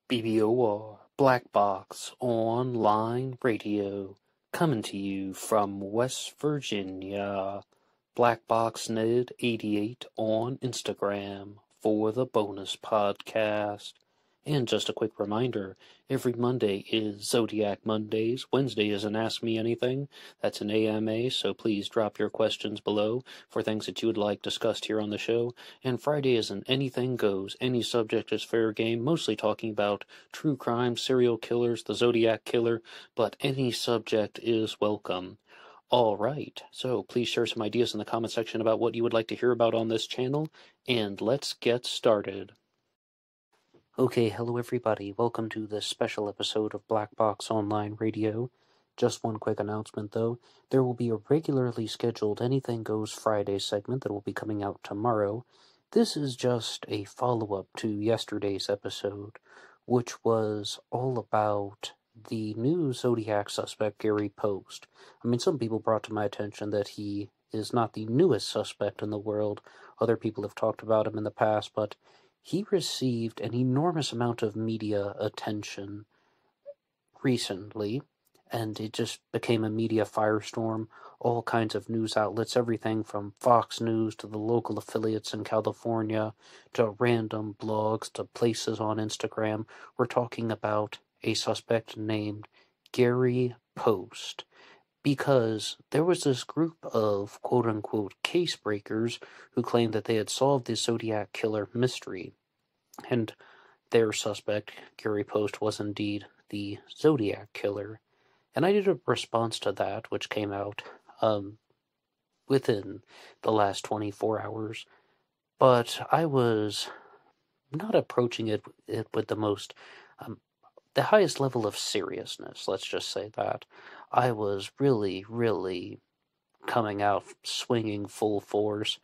BBOR Black Box Online Radio, coming to you from West Virginia. BlackBoxNed88 on Instagram for the bonus podcast. And just a quick reminder, every Monday is Zodiac Mondays. Wednesday is an Ask Me Anything. That's an AMA, so please drop your questions below for things that you would like discussed here on the show. And Friday is an Anything Goes. Any subject is fair game, mostly talking about true crime, serial killers, the Zodiac Killer, but any subject is welcome. All right, so please share some ideas in the comment section about what you would like to hear about on this channel, and let's get started. Okay, hello everybody. Welcome to this special episode of Black Box Online Radio. Just one quick announcement though. There will be a regularly scheduled Anything Goes Friday segment that will be coming out tomorrow. This is just a follow-up to yesterday's episode, which was all about the new Zodiac suspect, Gary Poste. I mean, some people brought to my attention that he is not the newest suspect in the world. Other people have talked about him in the past, but he received an enormous amount of media attention recently, and it just became a media firestorm. All kinds of news outlets, everything from Fox News to the local affiliates in California to random blogs to places on Instagram, were talking about a suspect named Gary Poste. Because there was this group of quote-unquote case breakers who claimed that they had solved the Zodiac Killer mystery, and their suspect, Gary Poste, was indeed the Zodiac Killer. And I did a response to that, which came out within the last 24 hours, but I was not approaching it with the highest level of seriousness, let's just say that. I was really coming out swinging full force,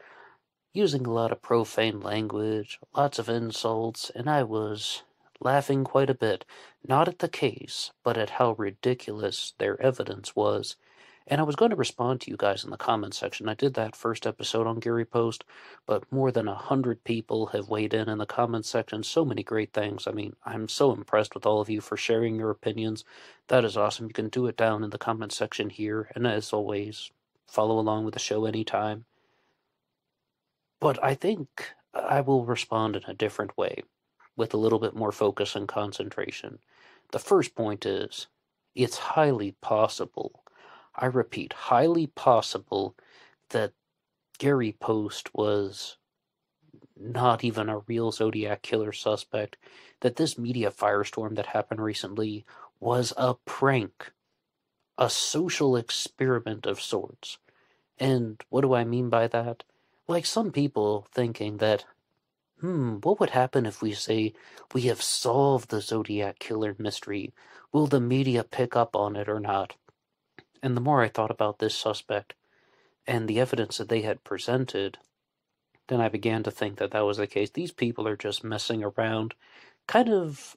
using a lot of profane language, lots of insults, and I was laughing quite a bit, not at the case, but at how ridiculous their evidence was. And I was going to respond to you guys in the comments section. I did that first episode on Gary Poste, but more than 100 people have weighed in the comments section. So many great things. I mean, I'm so impressed with all of you for sharing your opinions. That is awesome. You can do it down in the comments section here. And as always, follow along with the show anytime. But I think I will respond in a different way, with a little bit more focus and concentration. The first point is, it's highly possible, I repeat, highly possible, that Gary Poste was not even a real Zodiac Killer suspect, that this media firestorm that happened recently was a prank, a social experiment of sorts. And what do I mean by that? Like some people thinking that, what would happen if we say we have solved the Zodiac Killer mystery? Will the media pick up on it or not? And the more I thought about this suspect and the evidence that they had presented, then I began to think that that was the case. These people are just messing around, kind of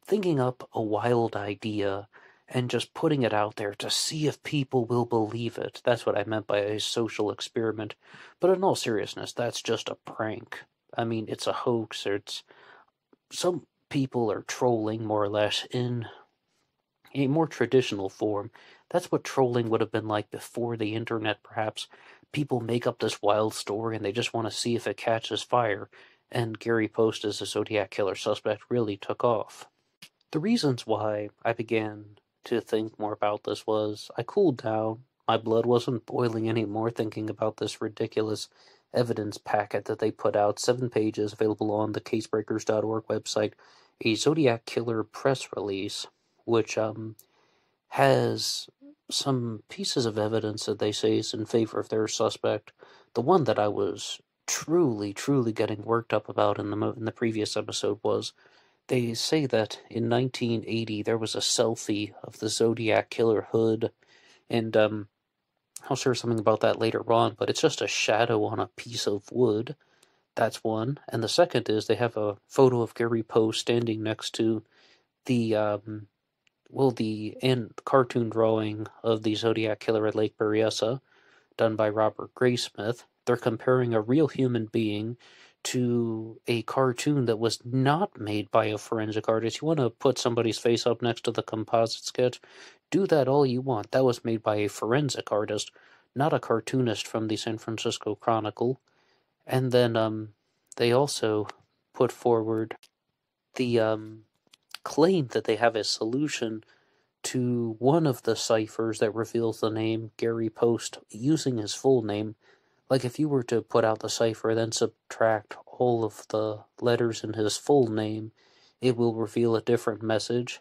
thinking up a wild idea and just putting it out there to see if people will believe it. That's what I meant by a social experiment. But in all seriousness, that's just a prank. I mean, it's a hoax. Some people are trolling, more or less, in a more traditional form. That's what trolling would have been like before the internet, perhaps. People make up this wild story and they just want to see if it catches fire. And Gary Poste as a Zodiac Killer suspect really took off. The reasons why I began to think more about this was I cooled down. My blood wasn't boiling anymore thinking about this ridiculous evidence packet that they put out, 7 pages, available on the casebreakers.org website, a Zodiac Killer press release, which has some pieces of evidence that they say is in favor of their suspect. The one that I was truly getting worked up about in the previous episode was, they say that in 1980 there was a selfie of the Zodiac Killer hood, and I'll share something about that later on, but it's just a shadow on a piece of wood. That's one. And the second is they have a photo of Gary Poste standing next to the cartoon drawing of the Zodiac Killer at Lake Berryessa, done by Robert Graysmith. They're comparing a real human being to a cartoon that was not made by a forensic artist. You want to put somebody's face up next to the composite sketch? Do that all you want. That was made by a forensic artist, not a cartoonist from the San Francisco Chronicle. And then they also put forward the claim that they have a solution to one of the ciphers that reveals the name Gary Poste using his full name. Like if you were to put out the cipher, then subtract all of the letters in his full name, it will reveal a different message.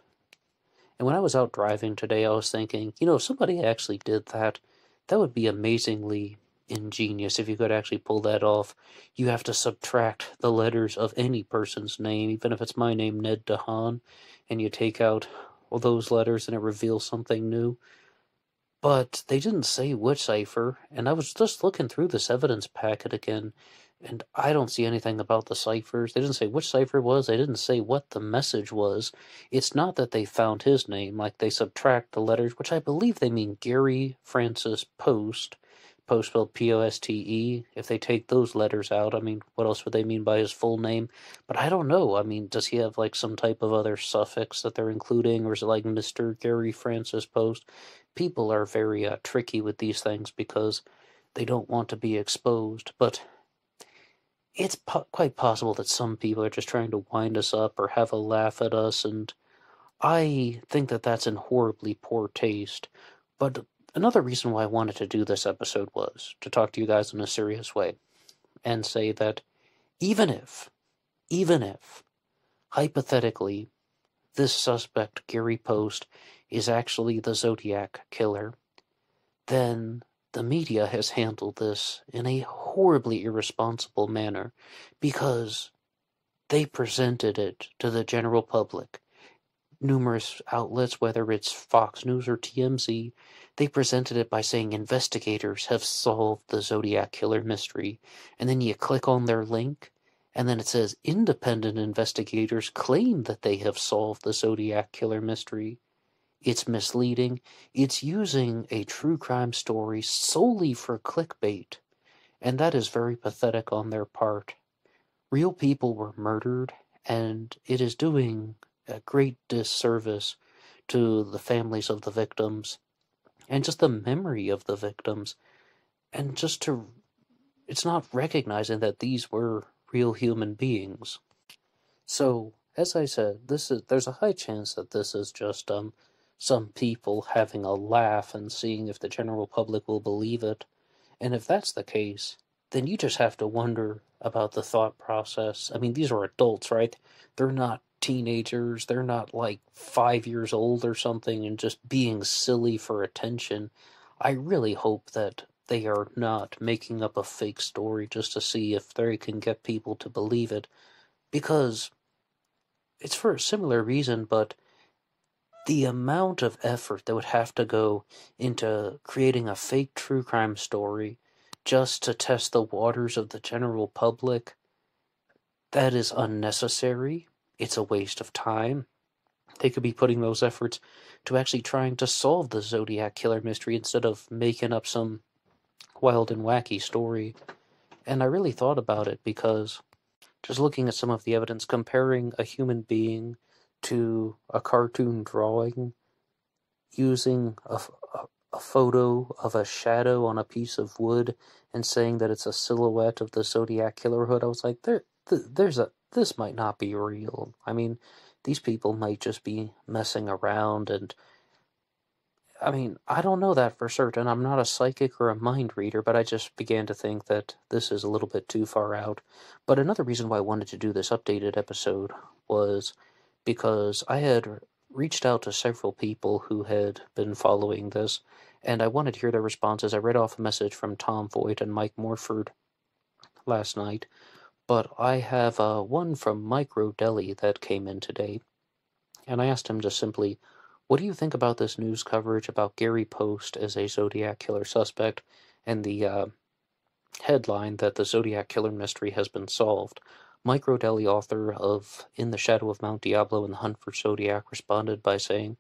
And when I was out driving today, I was thinking, if somebody actually did that, that would be amazingly ingenious if you could actually pull that off. You have to subtract the letters of any person's name, even if it's my name, Ned DeHaan, and you take out all those letters and it reveals something new. But they didn't say which cipher, and I was just looking through this evidence packet again, and I don't see anything about the ciphers. They didn't say which cipher it was. They didn't say what the message was. It's not that they found his name, like they subtract the letters, which I believe they mean Gary Francis Poste. Poste spelled P-O-S-T-E. If they take those letters out, what else would they mean by his full name? But I don't know. Does he have like some type of other suffix that they're including, or is it like Mr. Gary Francis Poste? People are very tricky with these things because they don't want to be exposed, but it's quite possible that some people are just trying to wind us up or have a laugh at us, and I think that that's in horribly poor taste. But another reason why I wanted to do this episode was to talk to you guys in a serious way and say that even if, hypothetically, this suspect, Gary Poste, is actually the Zodiac killer, then the media has handled this in a horribly irresponsible manner because they presented it to the general public. Numerous outlets, whether it's Fox News or TMZ, they presented it by saying investigators have solved the Zodiac killer mystery. And then you click on their link, and then it says independent investigators claim that they have solved the Zodiac killer mystery. It's misleading. It's using a true crime story solely for clickbait, and that is very pathetic on their part. Real people were murdered, and it is doing a great disservice to the families of the victims, and just the memory of the victims, and it's not recognizing that these were real human beings. So, as I said, there's a high chance that this is just some people having a laugh and seeing if the general public will believe it. And if that's the case, then you just have to wonder about the thought process. These are adults, right? They're not teenagers. They're not like 5 years old or something and just being silly for attention. I really hope that they are not making up a fake story just to see if they can get people to believe it, because it's for a similar reason, but the amount of effort that would have to go into creating a fake true crime story just to test the waters of the general public, that is unnecessary. It's a waste of time. They could be putting those efforts to actually trying to solve the Zodiac killer mystery instead of making up some wild and wacky story. And I really thought about it because just looking at some of the evidence, comparing a human being to a cartoon drawing, using a photo of a shadow on a piece of wood and saying that it's a silhouette of the Zodiac killer hood, I was like, this might not be real. These people might just be messing around, and I don't know that for certain. I'm not a psychic or a mind reader, but I just began to think that this is a little bit too far out. But another reason why I wanted to do this updated episode was because I had reached out to several people who had been following this, and I wanted to hear their responses. I read off a message from Tom Voigt and Mike Morford last night, but I have one from Micro Deli that came in today, and I asked him just simply, what do you think about this news coverage about Gary Poste as a Zodiac killer suspect, and the headline that the Zodiac killer mystery has been solved? Micro Deli, author of In the Shadow of Mount Diablo and the Hunt for Zodiac, responded by saying,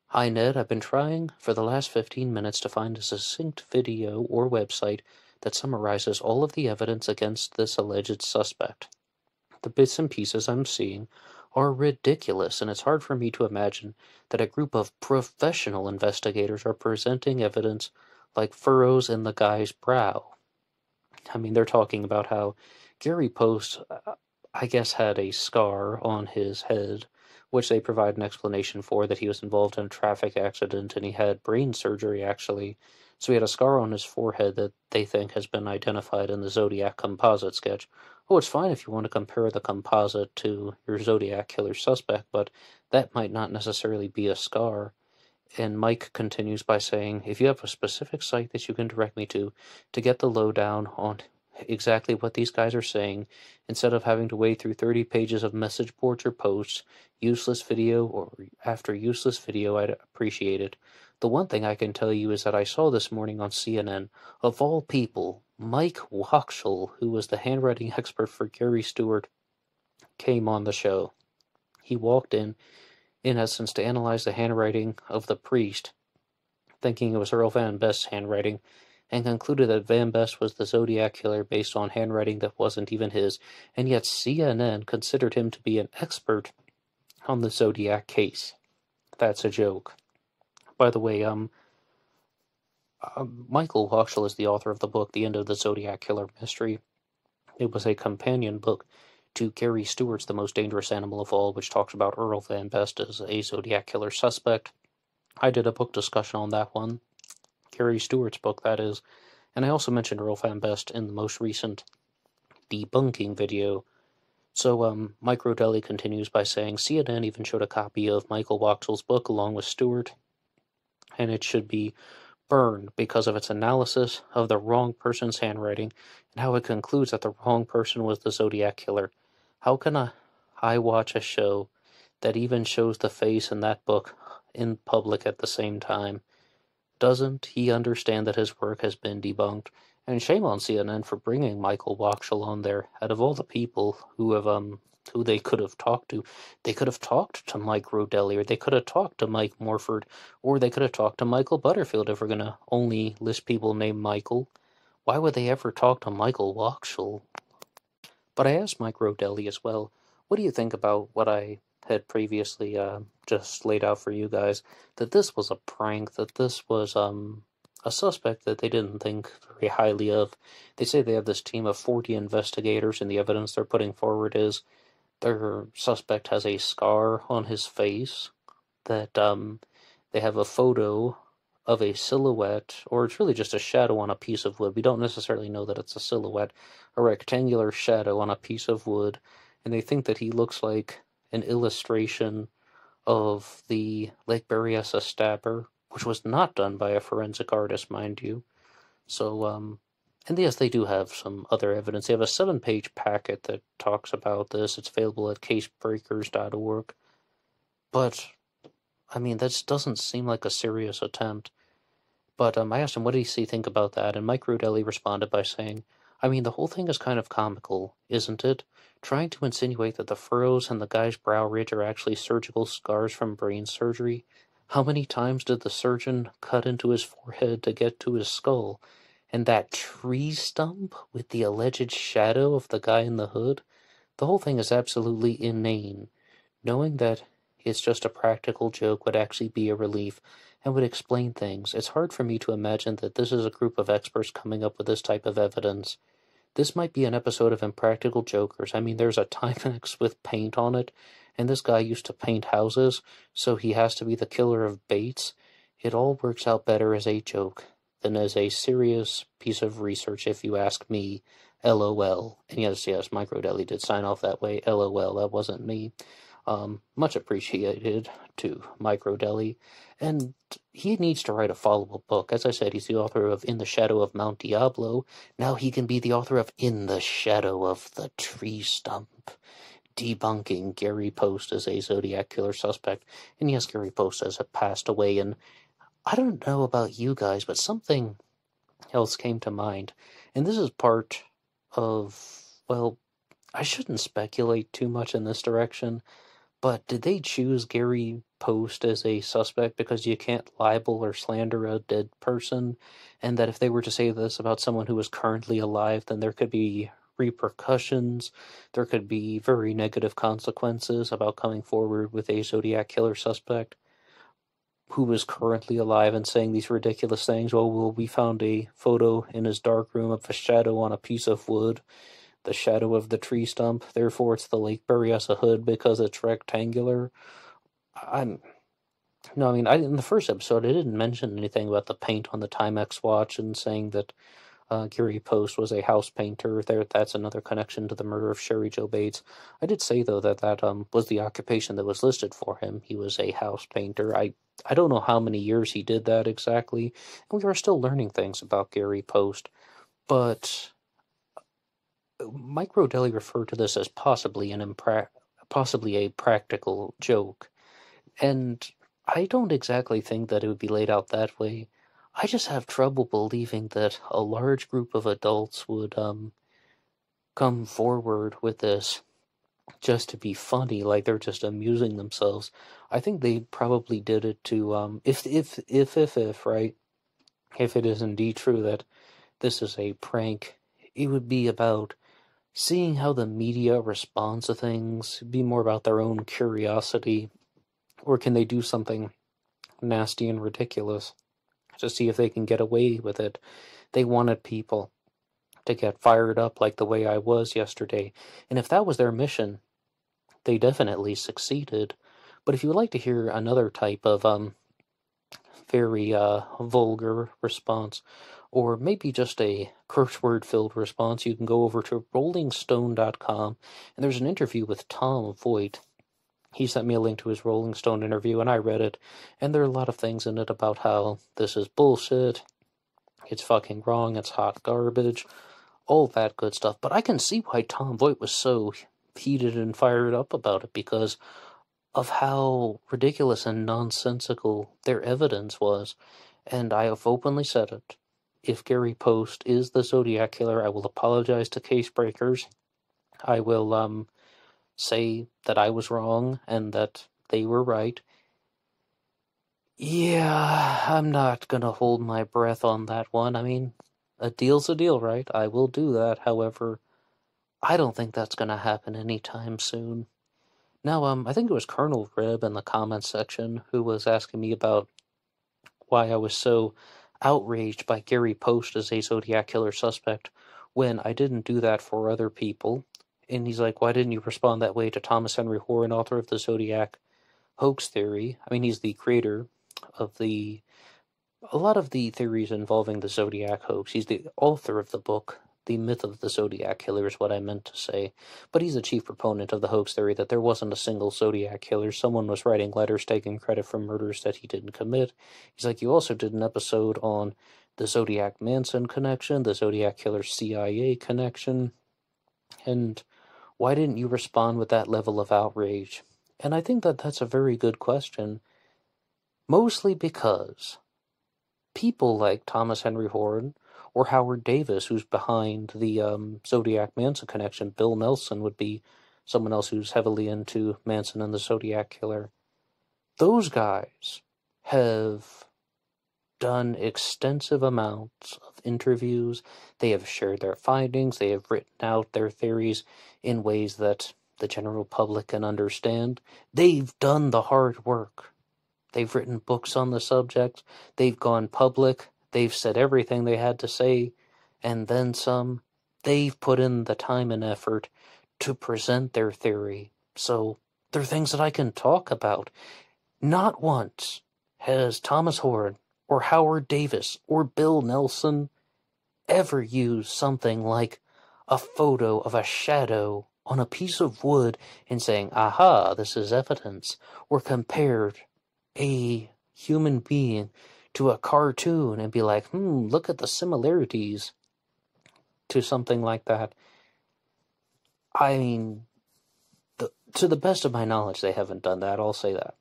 "Hi Ned, I've been trying for the last 15 minutes to find a succinct video or website that summarizes all of the evidence against this alleged suspect. The bits and pieces I'm seeing are ridiculous, and it's hard for me to imagine that a group of professional investigators are presenting evidence like furrows in the guy's brow. I mean, they're talking about how Gary Poste, I guess, had a scar on his head, which they provide an explanation for, that he was involved in a traffic accident and he had brain surgery, actually. So he had a scar on his forehead that they think has been identified in the Zodiac composite sketch. Oh, it's fine if you want to compare the composite to your Zodiac killer suspect, but that might not necessarily be a scar. And Mike continues by saying, if you have a specific site that you can direct me to get the lowdown on exactly what these guys are saying, instead of having to wade through 30 pages of message boards or posts, useless video or after useless video, I'd appreciate it. The one thing I can tell you is that I saw this morning on CNN, of all people, Mike Wachschel, who was the handwriting expert for Gary Stewart, came on the show. He walked in essence, to analyze the handwriting of the priest, thinking it was Earl Van Best's handwriting, and concluded that Van Best was the Zodiac killer based on handwriting that wasn't even his, and yet CNN considered him to be an expert on the Zodiac case. That's a joke. By the way, Michael Wachschel is the author of the book The End of the Zodiac Killer Mystery. It was a companion book to Gary Stewart's The Most Dangerous Animal of All, which talks about Earl Van Best as a Zodiac killer suspect. I did a book discussion on that one. Gary Stewart's book, that is. And I also mentioned Earl Van Best in the most recent debunking video. So, Mike Rodelli continues by saying, CNN even showed a copy of Michael Wachschel's book along with Stewart, and it should be burned because of its analysis of the wrong person's handwriting and how it concludes that the wrong person was the Zodiac killer. How can I watch a show that even shows the face in that book in public at the same time? Doesn't he understand that his work has been debunked? And shame on CNN for bringing Michael Wachschel on there. Out of all the people who have who they could have talked to, they could have talked to Mike Rodelli, or they could have talked to Mike Morford, or they could have talked to Michael Butterfield if we're going to only list people named Michael. Why would they ever talk to Michael Wachschel? But I asked Mike Rodelli as well, what do you think about what I had previously just laid out for you guys, that this was a prank, that this was a suspect that they didn't think very highly of. They say they have this team of 40 investigators, and the evidence they're putting forward is their suspect has a scar on his face, that they have a photo of a silhouette, or it's really just a shadow on a piece of wood. We don't necessarily know that it's a silhouette, a rectangular shadow on a piece of wood, and they think that he looks like an illustration of the Lake Berryessa stabber, which was not done by a forensic artist, mind you. So, and yes, they do have some other evidence. They have a 7-page packet that talks about this. It's available at casebreakers.org. But, I mean, that doesn't seem like a serious attempt. But I asked him, what does he think about that? And Mike Rodelli responded by saying, I mean, the whole thing is kind of comical, isn't it? Trying to insinuate that the furrows in the guy's brow ridge are actually surgical scars from brain surgery. How many times did the surgeon cut into his forehead to get to his skull? And that tree stump with the alleged shadow of the guy in the hood? The whole thing is absolutely inane. Knowing that it's just a practical joke would actually be a relief and would explain things. It's hard for me to imagine that this is a group of experts coming up with this type of evidence. This might be an episode of Impractical Jokers. I mean, there's a Timex with paint on it, and this guy used to paint houses, so he has to be the killer of Bates. It all works out better as a joke than as a serious piece of research, if you ask me. LOL. And yes, Mike Rodelli did sign off that way. LOL, that wasn't me. Much appreciated to Mike Rodelli. And he needs to write a follow-up book. As I said, he's the author of In the Shadow of Mount Diablo. Now he can be the author of In the Shadow of the Tree Stump, debunking Gary Poste as a Zodiac killer suspect. And yes, Gary Poste has passed away, and I don't know about you guys, but something else came to mind. And this is part of, well, I shouldn't speculate too much in this direction, But did they choose Gary Poste as a suspect because you can't libel or slander a dead person? And that if they were to say this about someone who is currently alive, then there could be repercussions. There could be very negative consequences about coming forward with a Zodiac killer suspect who is currently alive and saying these ridiculous things. Oh, well, we found a photo in his dark room of a shadow on a piece of wood, the shadow of the tree stump. Therefore, it's the Lake Berryessa hood because it's rectangular. I'm no, I mean, in the first episode, I didn't mention anything about the paint on the Timex watch and saying that Gary Poste was a house painter. That's another connection to the murder of Sherry Jo Bates. I did say, though, that was the occupation that was listed for him. He was a house painter. I don't know how many years he did that exactly, and we are still learning things about Gary Poste. But Mike Rodelli referred to this as possibly a practical joke, and I don't exactly think that it would be laid out that way. I just have trouble believing that a large group of adults would come forward with this just to be funny, like they're just amusing themselves. I think they probably did it to if right, if it is indeed true that this is a prank, it would be about seeing how the media responds to things, be more about their own curiosity, or can they do something nasty and ridiculous to see if they can get away with it. They wanted people to get fired up like the way I was yesterday, and if that was their mission, they definitely succeeded. But if you would like to hear another type of very vulgar response, or maybe just a curse word filled response, you can go over to rollingstone.com, and there's an interview with Tom Voigt. He sent me a link to his Rolling Stone interview, and I read it, and there are a lot of things in it about how this is bullshit, it's fucking wrong, it's hot garbage, all that good stuff. But I can see why Tom Voigt was so heated and fired up about it, because of how ridiculous and nonsensical their evidence was. And I have openly said it. If Gary Poste is the Zodiac killer, I will apologize to case breakers. I will say that I was wrong and that they were right. Yeah, I'm not gonna hold my breath on that one. I mean, a deal's a deal, right? I will do that. However, I don't think that's gonna happen anytime soon. Now, I think it was Colonel Rib in the comments section who was asking me about why I was so outraged by Gary Poste as a Zodiac killer suspect when I didn't do that for other people. And he's like, why didn't you respond that way to Thomas Henry Horan, author of the Zodiac hoax theory? I mean, he's the creator of a lot of the theories involving the Zodiac hoax. He's the author of the book, The Myth of the Zodiac Killer is what I meant to say. But he's a chief proponent of the hoax theory that there wasn't a single Zodiac killer. Someone was writing letters taking credit for murders that he didn't commit. He's like, you also did an episode on the Zodiac Manson connection, the Zodiac Killer CIA connection, and why didn't you respond with that level of outrage? And I think that that's a very good question, mostly because people like Thomas Henry Horan or Howard Davis, who's behind the Zodiac Manson connection, Bill Nelson would be someone else who's heavily into Manson and the Zodiac Killer. Those guys have done extensive amounts of interviews. They have shared their findings. They have written out their theories in ways that the general public can understand. They've done the hard work. They've written books on the subject. They've gone public. They've said everything they had to say, and then some. They've put in the time and effort to present their theory. So they're things that I can talk about. Not once has Thomas Horan or Howard Davis or Bill Nelson ever used something like a photo of a shadow on a piece of wood and saying, aha, this is evidence, or compared a human being to a cartoon and be like, look at the similarities to something like that. I mean, to the best of my knowledge, they haven't done that, I'll say that.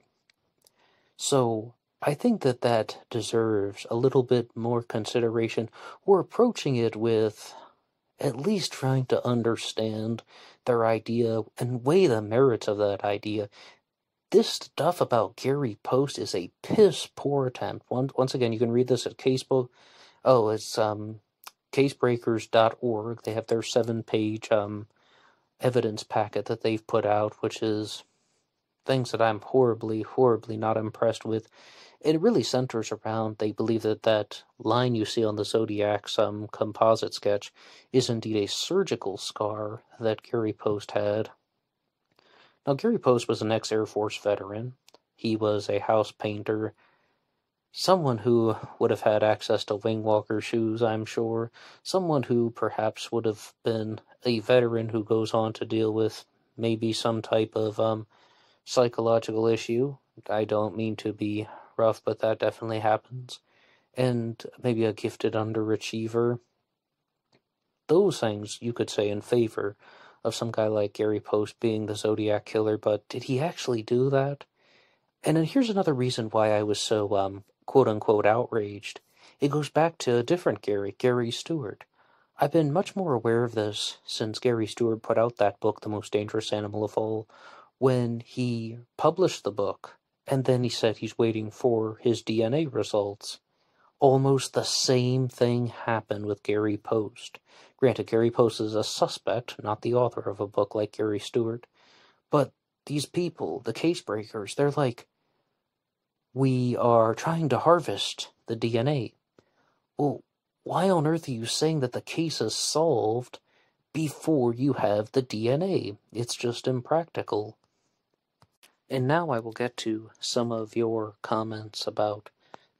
So I think that that deserves a little bit more consideration. We're approaching it with at least trying to understand their idea and weigh the merits of that idea. this stuff about Gary Poste is a piss-poor attempt. Once again, you can read this at Casebook. Oh, it's casebreakers.org. They have their 7-page evidence packet that they've put out, which is things that I'm horribly, horribly not impressed with. It really centers around, they believe that line you see on the Zodiac's composite sketch is indeed a surgical scar that Gary Poste had. Now, Gary Poste was an ex-Air Force veteran. He was a house painter, someone who would have had access to wing walker shoes, I'm sure, someone who perhaps would have been a veteran who goes on to deal with maybe some type of psychological issue. I don't mean to be rough, but that definitely happens. And maybe a gifted underachiever. Those things you could say in favor of some guy like Gary Poste being the Zodiac killer, but did he actually do that? And then here's another reason why I was so, quote-unquote outraged. It goes back to a different Gary Stewart. I've been much more aware of this since Gary Stewart put out that book, The Most Dangerous Animal of All, when he published the book, and then he said he's waiting for his DNA results. Almost the same thing happened with Gary Poste. Granted, Gary Poste is a suspect, not the author of a book like Gary Stewart, but these people, the case breakers, they're like, we are trying to harvest the DNA. Well, why on earth are you saying that the case is solved before you have the DNA? It's just impractical. And now I will get to some of your comments about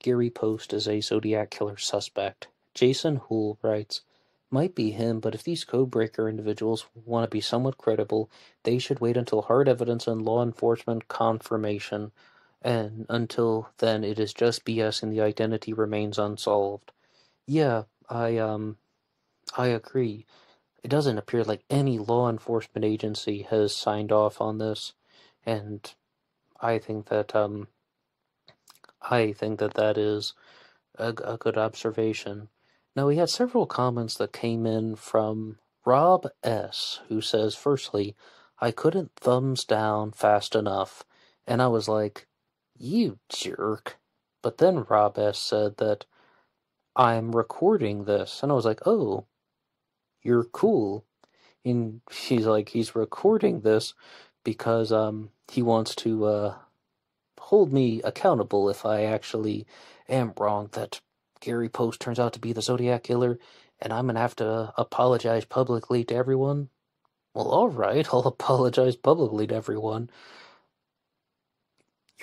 Gary Poste as a Zodiac killer suspect. Jason Hool writes, might be him, but if these codebreaker individuals want to be somewhat credible, they should wait until hard evidence and law enforcement confirmation, and until then it is just BS and the identity remains unsolved. Yeah, I agree. It doesn't appear like any law enforcement agency has signed off on this, and I think that that is a good observation. Now, we had several comments that came in from Rob S., who says, firstly, I couldn't thumbs down fast enough, and I was like, you jerk. But then Rob S. said that I'm recording this, and I was like, oh, you're cool. And he's like, he's recording this because he wants to hold me accountable if I actually am wrong, that Gary Poste turns out to be the Zodiac killer, and I'm going to have to apologize publicly to everyone. Well, alright, I'll apologize publicly to everyone.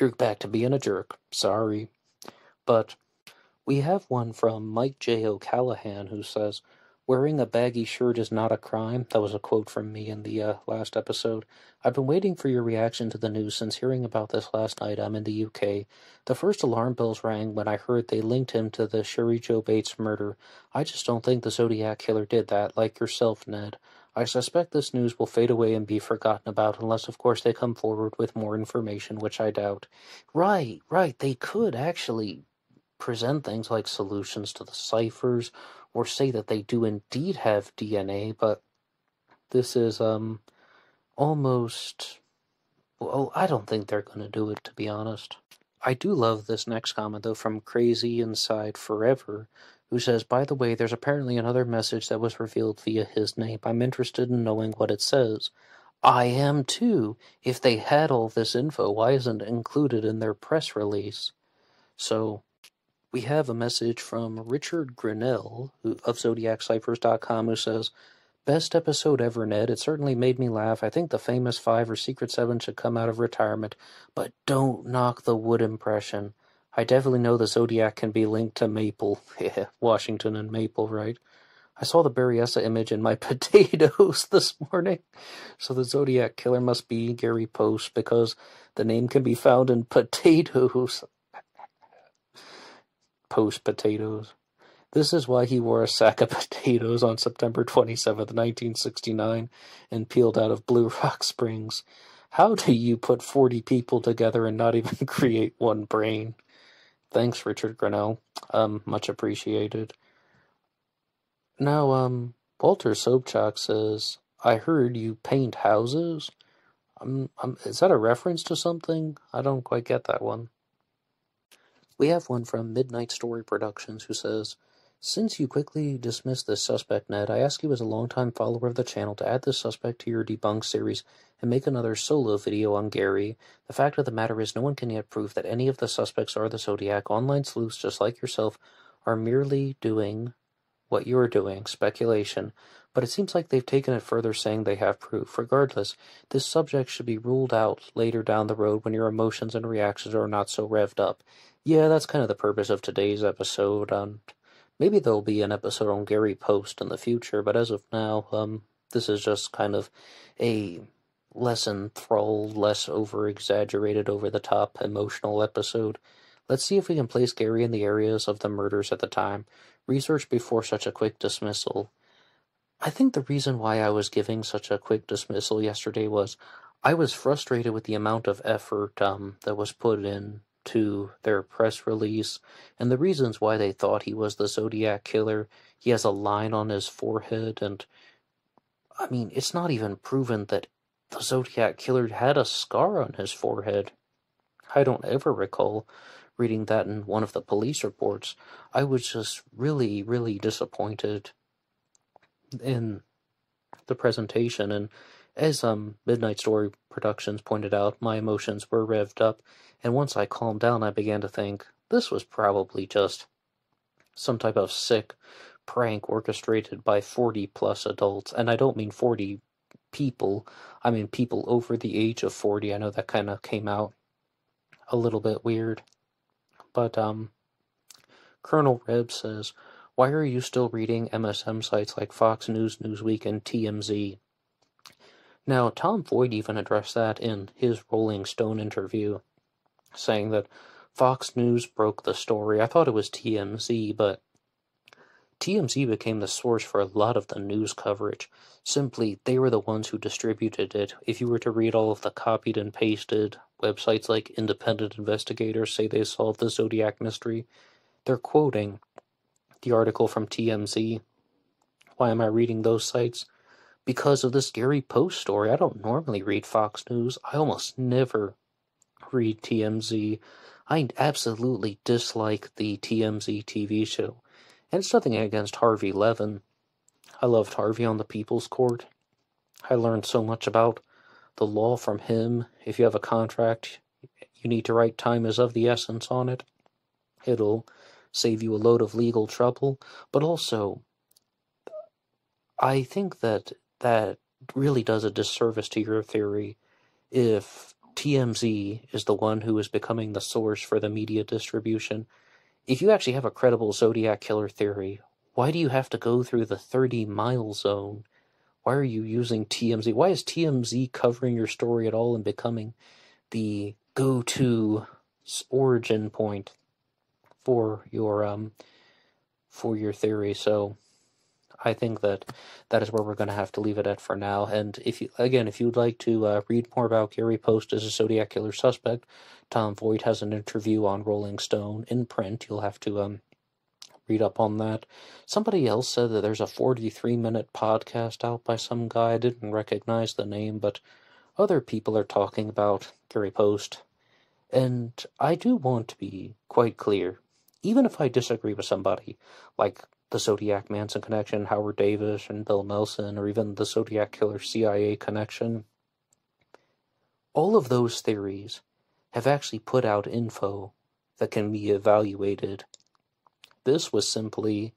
You're back to being a jerk. Sorry. But we have one from Mike J. O'Callahan who says, wearing a baggy shirt is not a crime. That was a quote from me in the last episode. I've been waiting for your reaction to the news since hearing about this last night. I'm in the UK. The first alarm bells rang when I heard they linked him to the Sherry Jo Bates murder. I just don't think the Zodiac killer did that, like yourself, Ned. I suspect this news will fade away and be forgotten about, unless, of course, they come forward with more information, which I doubt. Right. They could actually present things like solutions to the ciphers, or say that they do indeed have DNA, but this is, almost, well, I don't think they're going to do it, to be honest. I do love this next comment, though, from Crazy Inside Forever, who says, by the way, there's apparently another message that was revealed via his name. I'm interested in knowing what it says. I am, too. If they had all this info, why isn't it included in their press release? So we have a message from Richard Grinnell of ZodiacCyphers.com who says, best episode ever, Ned. It certainly made me laugh. I think the famous 5 or Secret 7 should come out of retirement, but don't knock the wood impression. I definitely know the Zodiac can be linked to Maple. Yeah, Washington and Maple, right? I saw the Berryessa image in my potatoes this morning. So the Zodiac killer must be Gary Poste because the name can be found in potatoes. Post potatoes. This is why he wore a sack of potatoes on September 27th, 1969, and peeled out of Blue Rock Springs. How do you put 40 people together and not even create one brain? Thanks, Richard Grinnell. Much appreciated. Now, Walter Sobchak says, I heard you paint houses? Is that a reference to something? I don't quite get that one. We have one from Midnight Story Productions who says, "Since you quickly dismissed this suspect, Ned, I ask you as a longtime follower of the channel to add this suspect to your debunk series and make another solo video on Gary. The fact of the matter is no one can yet prove that any of the suspects are the Zodiac. Online sleuths, just like yourself, are merely doing what you're doing, speculation, but it seems like they've taken it further, saying they have proof. Regardless, this subject should be ruled out later down the road when your emotions and reactions are not so revved up." Yeah, that's kind of the purpose of today's episode. Maybe there'll be an episode on Gary Poste in the future, but as of now, this is just kind of a less enthralled, less over-exaggerated, over-the-top emotional episode. Let's see if we can place Gary in the areas of the murders at the time. Research before such a quick dismissal. I think the reason why I was giving such a quick dismissal yesterday was I was frustrated with the amount of effort that was put in to their press release and the reasons why they thought he was the Zodiac killer. He has a line on his forehead, and I mean, it's not even proven that the Zodiac killer had a scar on his forehead. I don't ever recall reading that in one of the police reports. I was just really, really disappointed in the presentation, and as Midnight Story Productions pointed out, my emotions were revved up, and once I calmed down, I began to think this was probably just some type of sick prank orchestrated by 40-plus adults, and I don't mean 40 people, I mean people over the age of 40. I know that kind of came out a little bit weird, but Colonel Reb says, "Why are you still reading MSM sites like Fox News, Newsweek, and TMZ?" Now, Tom Voigt even addressed that in his Rolling Stone interview, saying that Fox News broke the story. I thought it was TMZ, but TMZ became the source for a lot of the news coverage. Simply, they were the ones who distributed it. If you were to read all of the copied and pasted websites like Independent Investigators say they solved the Zodiac mystery, they're quoting the article from TMZ. Why am I reading those sites? Because of this Gary Post story. I don't normally read Fox News. I almost never read TMZ. I absolutely dislike the TMZ TV show. And it's nothing against Harvey Levin. I loved Harvey on the People's Court. I learned so much about the law from him. If you have a contract, you need to write time is of the essence on it. It'll save you a load of legal trouble. But also, I think that really does a disservice to your theory if TMZ is the one who is becoming the source for the media distribution. If you actually have a credible Zodiac killer theory, why do you have to go through the 30-mile zone? Why are you using TMZ? Why is TMZ covering your story at all and becoming the go-to origin point for your theory? So I think that is where we're going to have to leave it at for now. And if you would like to read more about Gary Post as a Zodiac killer suspect, Tom Voigt has an interview on Rolling Stone in print. You'll have to read up on that. Somebody else said that there's a 43-minute podcast out by some guy. I didn't recognize the name, but other people are talking about Gary Post. And I do want to be quite clear, even if I disagree with somebody, like the Zodiac Manson connection, Howard Davis and Bill Nelson, or even the Zodiac Killer CIA connection, all of those theories have actually put out info that can be evaluated. This was simply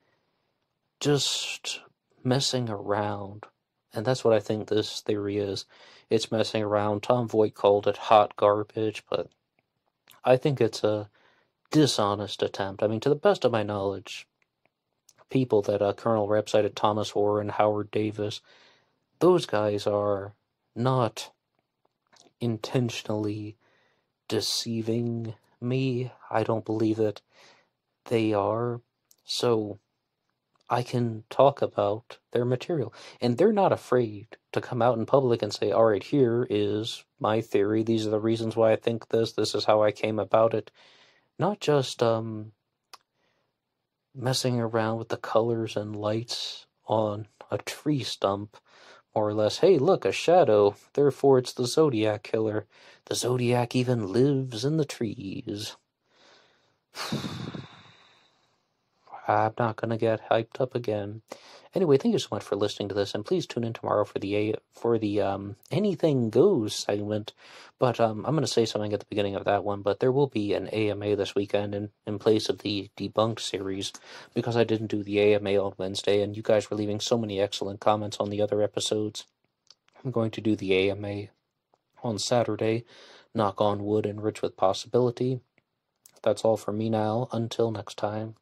just messing around, and that's what I think this theory is. It's messing around. Tom Voigt called it hot garbage, but I think it's a dishonest attempt. I mean, to the best of my knowledge, people that Colonel Rep cited, Thomas Warren, Howard Davis, those guys are not intentionally deceiving me. I don't believe that they are. So I can talk about their material. And they're not afraid to come out in public and say, all right, here is my theory. These are the reasons why I think this. This is how I came about it. Not just messing around with the colors and lights on a tree stump more or less, hey, look, a shadow, therefore it's the Zodiac killer. The Zodiac even lives in the trees. I'm not going to get hyped up again. Anyway, thank you so much for listening to this, and please tune in tomorrow for the Anything Goes segment. But I'm going to say something at the beginning of that one, but there will be an AMA this weekend in place of the Debunked series, because I didn't do the AMA on Wednesday, and you guys were leaving so many excellent comments on the other episodes. I'm going to do the AMA on Saturday. Knock on wood and rich with possibility. That's all for me now. Until next time.